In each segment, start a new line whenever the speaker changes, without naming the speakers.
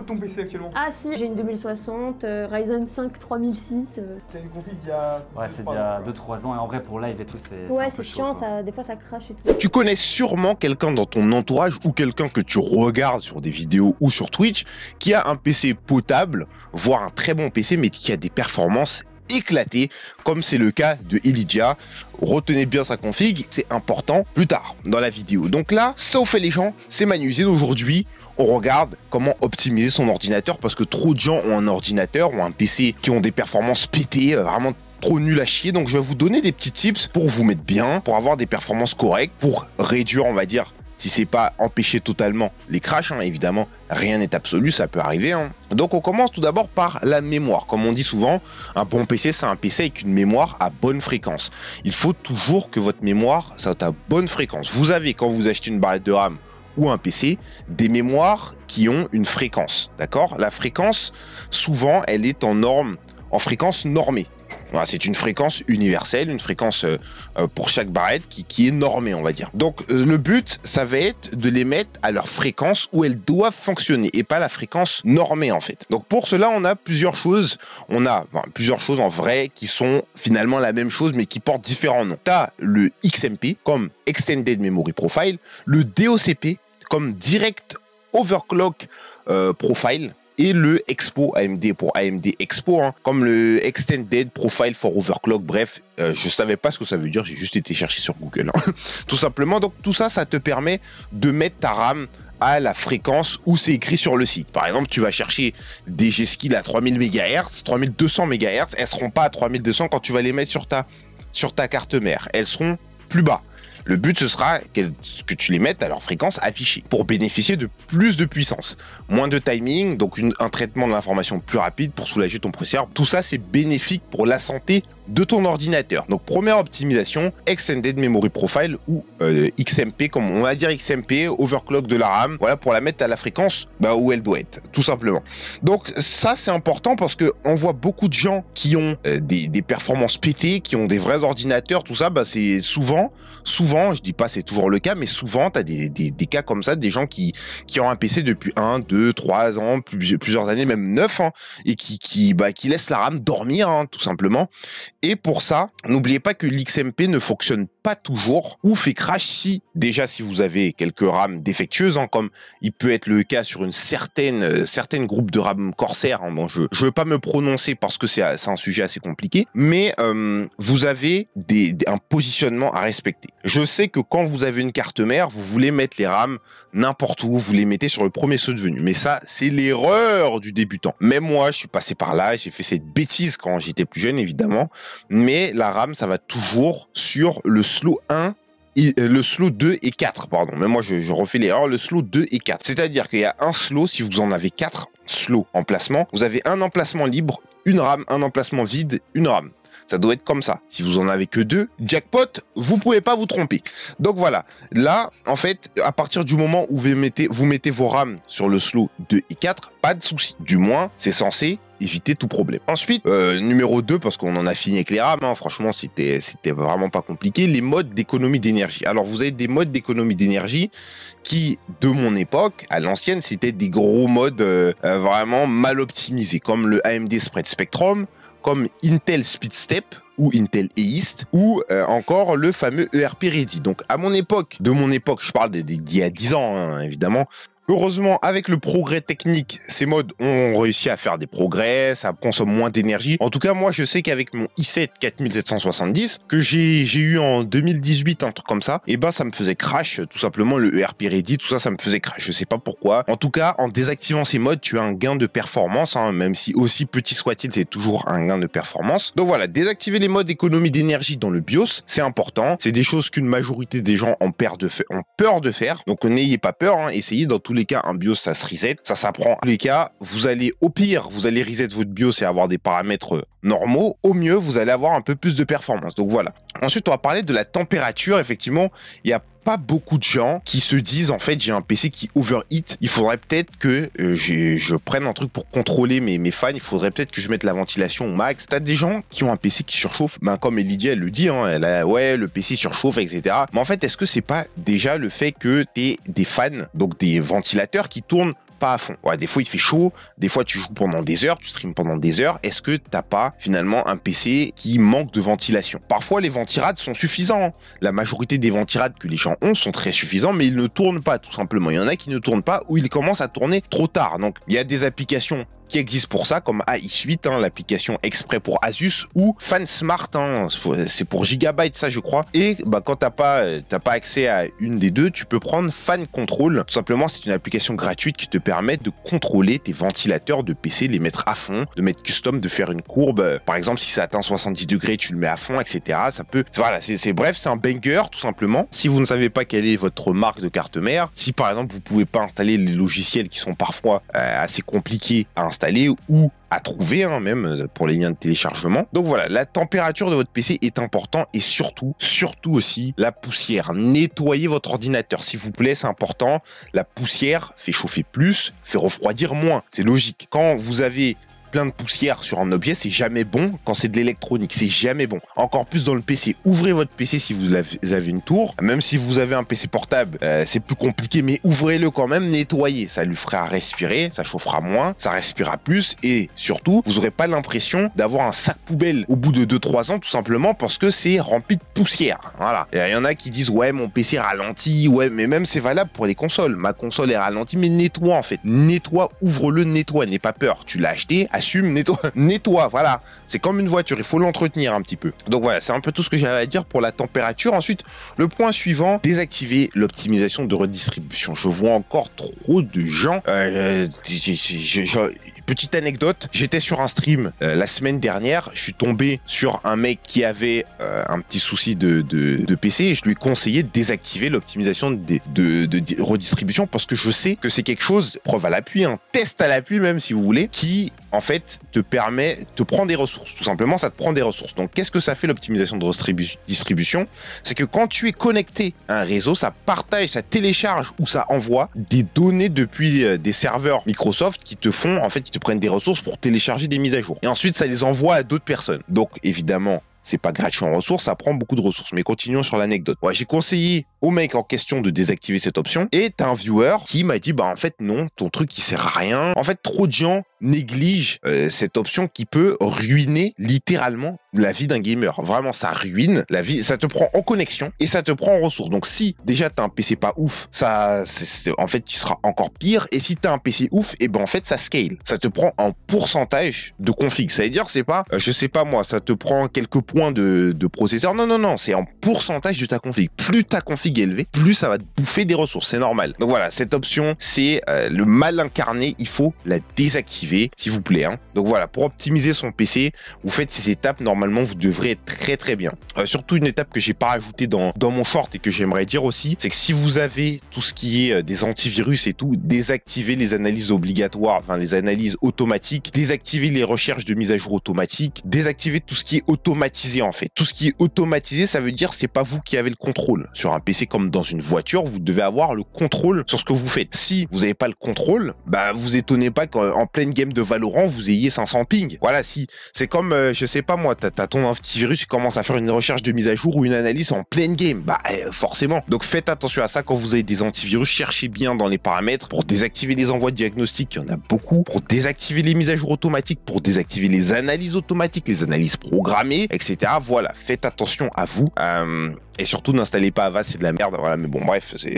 de ton PC actuellement?
Ah si, j'ai une 2060, Ryzen 5 3006.
C'est une config d'il y a...
Ouais, c'est d'il y a 2-3 ans et en vrai pour live et tout, c'est
Ouais,
un peu
c'est
chaud,
chiant,
quoi.
ça, des fois ça crache et tout.
Tu connais sûrement quelqu'un dans ton entourage ou quelqu'un que tu regardes sur des vidéos ou sur Twitch qui a un PC potable, voire un très bon PC, mais qui a des performances éclatées, comme c'est le cas de Elydia. Retenez bien sa config, c'est important plus tard dans la vidéo. Donc là, ça au fait les gens, c'est Manuzine. Aujourd'hui, on regarde comment optimiser son ordinateur parce que trop de gens ont un ordinateur ou un PC qui ont des performances pétées, vraiment trop nul à chier. Donc je vais vous donner des petits tips pour vous mettre bien, pour avoir des performances correctes, pour réduire, on va dire, si c'est pas empêcher totalement les crashs, hein, évidemment, rien n'est absolu, ça peut arriver. Hein. Donc on commence tout d'abord par la mémoire. Comme on dit souvent, un bon PC, c'est un PC avec une mémoire à bonne fréquence. Il faut toujours que votre mémoire soit à bonne fréquence. Vous avez, quand vous achetez une barrette de RAM ou un PC, des mémoires qui ont une fréquence, d'accord? La fréquence, souvent, elle est en fréquence normée. Voilà, c'est une fréquence universelle, une fréquence pour chaque barrette qui est normée, on va dire. Donc le but, ça va être de les mettre à leur fréquence où elles doivent fonctionner et pas la fréquence normée en fait. Donc pour cela, on a plusieurs choses. On a plusieurs choses en vrai qui sont finalement la même chose mais qui portent différents noms. Tu as le XMP comme Extended Memory Profile, le DOCP comme Direct Overclock Profile, et le Expo AMD pour AMD Expo, hein, comme le Extended Profile for Overclock. Bref, je savais pas ce que ça veut dire, j'ai juste été chercher sur Google, hein, tout simplement. Donc tout ça, ça te permet de mettre ta RAM à la fréquence où c'est écrit sur le site. Par exemple, tu vas chercher des G-Skill à 3000 MHz, 3200 MHz, elles seront pas à 3200 quand tu vas les mettre sur ta carte mère, elles seront plus bas. Le but, ce sera que tu les mettes à leur fréquence affichée pour bénéficier de plus de puissance. Moins de timing, donc un traitement de l'information plus rapide pour soulager ton processeur. Tout ça, c'est bénéfique pour la santé de ton ordinateur. Donc, première optimisation, Extended Memory Profile ou XMP, comme on va dire XMP, overclock de la RAM, voilà, pour la mettre à la fréquence où elle doit être, tout simplement. Donc, ça, c'est important parce que on voit beaucoup de gens qui ont des performances pétées, qui ont des vrais ordinateurs, tout ça, c'est souvent, je dis pas c'est toujours le cas, mais souvent, tu as des cas comme ça, des gens qui ont un PC depuis 1, 2, 3 ans, plusieurs années, même 9, hein, et qui laissent la RAM dormir, hein, tout simplement. Et pour ça, n'oubliez pas que l'XMP ne fonctionne pas toujours ou fait crash si vous avez quelques RAM défectueuses, hein, comme il peut être le cas sur une certaine groupe de RAM Corsair. Hein, bon, je veux pas me prononcer parce que c'est un sujet assez compliqué, mais vous avez un positionnement à respecter. Je sais que quand vous avez une carte mère, vous voulez mettre les RAM n'importe où, vous les mettez sur le premier saut de venu. Mais ça, c'est l'erreur du débutant. Même moi, je suis passé par là, j'ai fait cette bêtise quand j'étais plus jeune, évidemment. Mais la RAM, ça va toujours sur le slow 1, le slow 2 et 4, pardon. Mais moi, je refais l'erreur, le slow 2 et 4. C'est-à-dire qu'il y a un slow, si vous en avez 4 slow emplacements, vous avez un emplacement libre, une RAM, un emplacement vide, une RAM. Ça doit être comme ça. Si vous en avez que 2, jackpot, vous pouvez pas vous tromper. Donc voilà. Là, en fait, à partir du moment où vous mettez vos RAM sur le slow 2 et 4, pas de souci. Du moins, c'est censé éviter tout problème. Ensuite, numéro 2, parce qu'on en a fini avec les RAM, hein, franchement, c'était vraiment pas compliqué, les modes d'économie d'énergie. Alors, vous avez des modes d'économie d'énergie qui, de mon époque, à l'ancienne, c'était des gros modes vraiment mal optimisés, comme le AMD Spread Spectrum, comme Intel Speedstep ou Intel East, ou encore le fameux ERP Ready. Donc à mon époque, je parle d'il y a 10 ans, hein, évidemment. Heureusement, avec le progrès technique, ces modes ont réussi à faire des progrès, ça consomme moins d'énergie. En tout cas, moi, je sais qu'avec mon i7 4770, que j'ai eu en 2018, un truc comme ça, et ça me faisait crash, tout simplement, le ERP Ready, tout ça, ça me faisait crash. Je sais pas pourquoi. En tout cas, en désactivant ces modes, tu as un gain de performance, hein, même si aussi petit soit-il, c'est toujours un gain de performance. Donc voilà, désactiver les modes économie d'énergie dans le BIOS, c'est important. C'est des choses qu'une majorité des gens ont peur de faire. Donc n'ayez pas peur, hein, essayez dans tous les cas, un BIOS, ça se reset, ça s'apprend. Dans tous les cas, au pire, vous allez reset votre BIOS et avoir des paramètres normaux. Au mieux, vous allez avoir un peu plus de performance. Donc voilà. Ensuite, on va parler de la température. Effectivement, il y a pas beaucoup de gens qui se disent, en fait, j'ai un PC qui overheat, il faudrait peut-être que je prenne un truc pour contrôler mes fans, il faudrait peut-être que je mette la ventilation au max. T'as des gens qui ont un PC qui surchauffe, comme Elydia, elle le dit, hein, ouais, le PC surchauffe, etc. Mais en fait, est-ce que c'est pas déjà le fait que t'aies des fans, donc des ventilateurs qui tournent pas à fond. Ouais, des fois il fait chaud, des fois tu joues pendant des heures, tu streams pendant des heures. Est-ce que t'as pas finalement un PC qui manque de ventilation? Parfois les ventirades sont suffisants, hein. La majorité des ventirades que les gens ont sont très suffisants, mais ils ne tournent pas tout simplement. Il y en a qui ne tournent pas ou ils commencent à tourner trop tard. Donc il y a des applications qui existe pour ça, comme AI8, hein, l'application exprès pour Asus, ou FanSmart, hein, c'est pour Gigabyte, ça je crois. Et bah, quand t'as pas accès à une des deux, tu peux prendre Fan Control. Tout simplement, c'est une application gratuite qui te permet de contrôler tes ventilateurs de PC, les mettre à fond, de mettre custom, de faire une courbe. Par exemple, si ça atteint 70 degrés, tu le mets à fond, etc. Ça peut, voilà, bref, c'est un banger, tout simplement. Si vous ne savez pas quelle est votre marque de carte mère, si par exemple, vous pouvez pas installer les logiciels qui sont parfois assez compliqués à installer ou à trouver, hein, même pour les liens de téléchargement. Donc voilà, la température de votre PC est important et surtout aussi la poussière. Nettoyez votre ordinateur, s'il vous plaît, c'est important. La poussière fait chauffer plus, fait refroidir moins. C'est logique. Quand vous avez plein de poussière sur un objet, c'est jamais bon. Quand c'est de l'électronique, c'est jamais bon. Encore plus dans le PC. Ouvrez votre PC si vous avez une tour. Même si vous avez un PC portable, c'est plus compliqué, mais ouvrez-le quand même, nettoyez. Ça lui fera respirer, ça chauffera moins, ça respirera plus et surtout, vous n'aurez pas l'impression d'avoir un sac poubelle au bout de 2-3 ans, tout simplement parce que c'est rempli de poussière. Voilà. Il y en a qui disent, ouais, mon PC ralentit, ouais, mais même c'est valable pour les consoles. Ma console est ralentie, mais nettoie en fait. Nettoie, ouvre-le, nettoie, n'aie pas peur. Tu l'as acheté, assume, nettoie, voilà. C'est comme une voiture, il faut l'entretenir un petit peu. Donc voilà, c'est un peu tout ce que j'avais à dire pour la température. Ensuite, le point suivant, désactiver l'optimisation de redistribution. Je vois encore trop de gens... Petite anecdote, j'étais sur un stream la semaine dernière, je suis tombé sur un mec qui avait un petit souci de PC et je lui ai conseillé de désactiver l'optimisation de redistribution parce que je sais que c'est quelque chose, preuve à l'appui, un test à l'appui même si vous voulez, qui en fait te prend des ressources. Tout simplement, ça te prend des ressources. Donc qu'est-ce que ça fait l'optimisation de distribution? C'est que quand tu es connecté à un réseau, ça partage, ça télécharge ou ça envoie des données depuis des serveurs Microsoft qui te font, en fait, qui te prennent des ressources pour télécharger des mises à jour. Et ensuite, ça les envoie à d'autres personnes. Donc évidemment, c'est pas gratuit en ressources, ça prend beaucoup de ressources. Mais continuons sur l'anecdote. Ouais, j'ai conseillé au mec en question de désactiver cette option et t'as un viewer qui m'a dit bah en fait non, ton truc il sert à rien. En fait, trop de gens négligent cette option qui peut ruiner littéralement la vie d'un gamer. Vraiment, ça ruine la vie, ça te prend en connexion et ça te prend en ressources. Donc si déjà t'as un PC pas ouf, en fait tu seras encore pire. Et si t'as un PC ouf, et ben en fait ça scale. Ça te prend en pourcentage de config. Ça veut dire c'est pas, je sais pas moi, ça te prend quelques points de processeur. Non, c'est en pourcentage de ta config. Plus ta config est élevée, plus ça va te bouffer des ressources. C'est normal. Donc voilà, cette option, c'est le mal incarné. Il faut la désactiver, s'il vous plaît. Hein. Donc voilà, pour optimiser son PC, vous faites ces étapes. Normalement, vous devrez être très bien. Surtout une étape que j'ai pas rajoutée dans mon short et que j'aimerais dire aussi, c'est que si vous avez tout ce qui est des antivirus et tout, désactivez les analyses obligatoires, enfin les analyses automatiques, désactivez les recherches de mise à jour automatiques, désactivez tout ce qui est automatisé en fait. Tout ce qui est automatisé, ça veut dire c'est pas vous qui avez le contrôle. Sur un PC comme dans une voiture, vous devez avoir le contrôle sur ce que vous faites. Si vous n'avez pas le contrôle, bah vous étonnez pas qu'en pleine game de Valorant, vous ayez 500 ping. Voilà, si c'est comme, je sais pas moi, t'as ton antivirus qui commence à faire une recherche de mise à jour ou une analyse en pleine game, bah forcément. Donc faites attention à ça quand vous avez des antivirus, cherchez bien dans les paramètres pour désactiver les envois de diagnostic, il y en a beaucoup, pour désactiver les mises à jour automatiques, pour désactiver les analyses automatiques, les analyses programmées, etc. Voilà, faites attention à vous. Et surtout, n'installez pas Avast, c'est de la merde. Voilà, mais bon, bref, c'est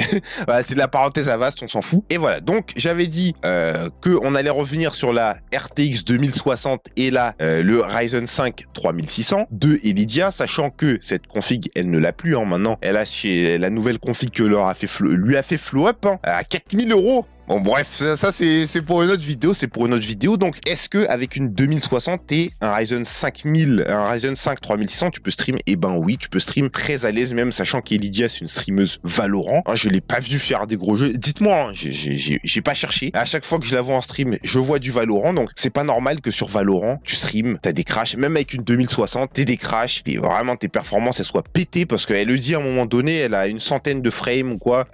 voilà, c'est de la parenthèse Avast, on s'en fout. Et voilà, donc j'avais dit qu'on allait revenir sur la RTX 2060 et là, le Ryzen 5 3600 de Nvidia, sachant que cette config, elle ne l'a plus. Hein, maintenant, elle a chez la nouvelle config que lui a fait flow up hein, à 4000 €. Bon bref, ça c'est pour une autre vidéo, Donc est-ce que avec une 2060 et un Ryzen 5 3600, tu peux stream? Eh ben oui, tu peux stream très à l'aise, même sachant qu'Elydia c'est une streameuse Valorant. Hein, je l'ai pas vu faire des gros jeux. Dites-moi, hein, j'ai pas cherché. À chaque fois que je la vois en stream, je vois du Valorant, donc c'est pas normal que sur Valorant tu stream, t'as des crashs. Même avec une 2060, t'as des crashs, vraiment tes performances elles soient pétées parce qu'elle le dit à un moment donné, elle a une centaine de frames ou quoi.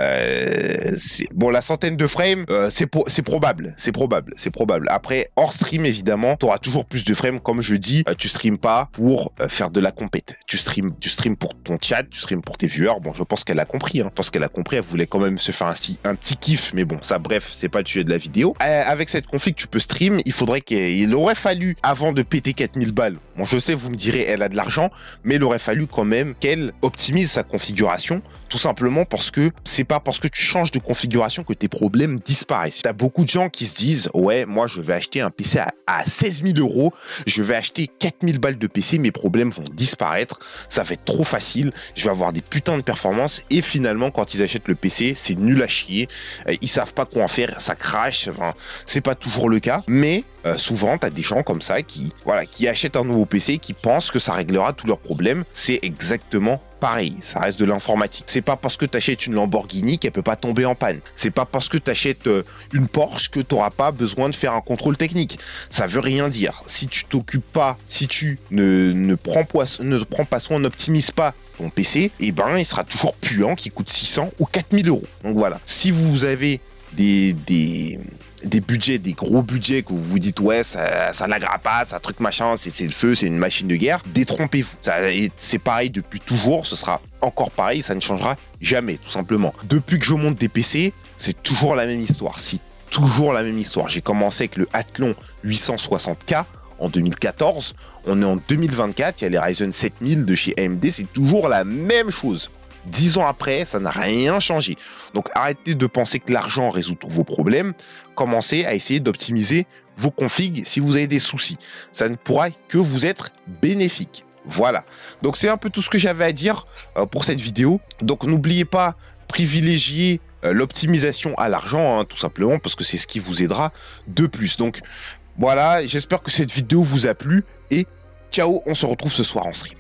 Bon, la centaine de frames, frame, c'est probable. Après, hors stream, évidemment, tu auras toujours plus de frames. Comme je dis, tu stream pas pour faire de la compète. Tu stream pour ton chat, tu stream pour tes viewers. Bon, je pense qu'elle a compris. Hein. Je pense qu'elle a compris. Elle voulait quand même se faire un petit kiff. Mais bon, ça, bref, c'est pas le sujet de la vidéo. Avec cette config, tu peux stream. Il aurait fallu, avant de péter 4000 balles, bon, je sais, vous me direz, elle a de l'argent, mais il aurait fallu quand même qu'elle optimise sa configuration, tout simplement parce que c'est pas parce que tu changes de configuration que tes problèmes disparaissent. T'as beaucoup de gens qui se disent, ouais, moi, je vais acheter un PC à 16 000 €, je vais acheter 4000 balles de PC, mes problèmes vont disparaître, ça va être trop facile, je vais avoir des putains de performances, et finalement, quand ils achètent le PC, c'est nul à chier, ils savent pas quoi en faire, ça crache, enfin, c'est pas toujours le cas, mais souvent, tu as des gens comme ça qui achètent un nouveau PC, qui pensent que ça réglera tous leurs problèmes. C'est exactement pareil, ça reste de l'informatique. C'est pas parce que tu achètes une Lamborghini qu'elle peut pas tomber en panne. C'est pas parce que tu achètes une Porsche que tu n'auras pas besoin de faire un contrôle technique. Ça veut rien dire. Si tu t'occupes pas, si tu ne prends pas soin, n'optimises pas ton PC, eh ben il sera toujours puant, qui coûte 600 ou 4000 €. Donc voilà. Si vous avez des budgets, des gros budgets que vous vous dites ouais ça n'agra pas, ça truc machin, c'est le feu, c'est une machine de guerre, détrompez-vous. C'est pareil depuis toujours, ce sera encore pareil, ça ne changera jamais, tout simplement. Depuis que je monte des PC, c'est toujours la même histoire. C'est toujours la même histoire. J'ai commencé avec le Athlon 860K en 2014, on est en 2024, il y a les Ryzen 7000 de chez AMD, c'est toujours la même chose. 10 ans après, ça n'a rien changé. Donc arrêtez de penser que l'argent résout tous vos problèmes. Commencez à essayer d'optimiser vos configs si vous avez des soucis. Ça ne pourra que vous être bénéfique. Voilà. Donc c'est un peu tout ce que j'avais à dire pour cette vidéo. Donc n'oubliez pas, privilégier l'optimisation à l'argent, hein, tout simplement, parce que c'est ce qui vous aidera de plus. Donc voilà, j'espère que cette vidéo vous a plu et ciao, on se retrouve ce soir en stream.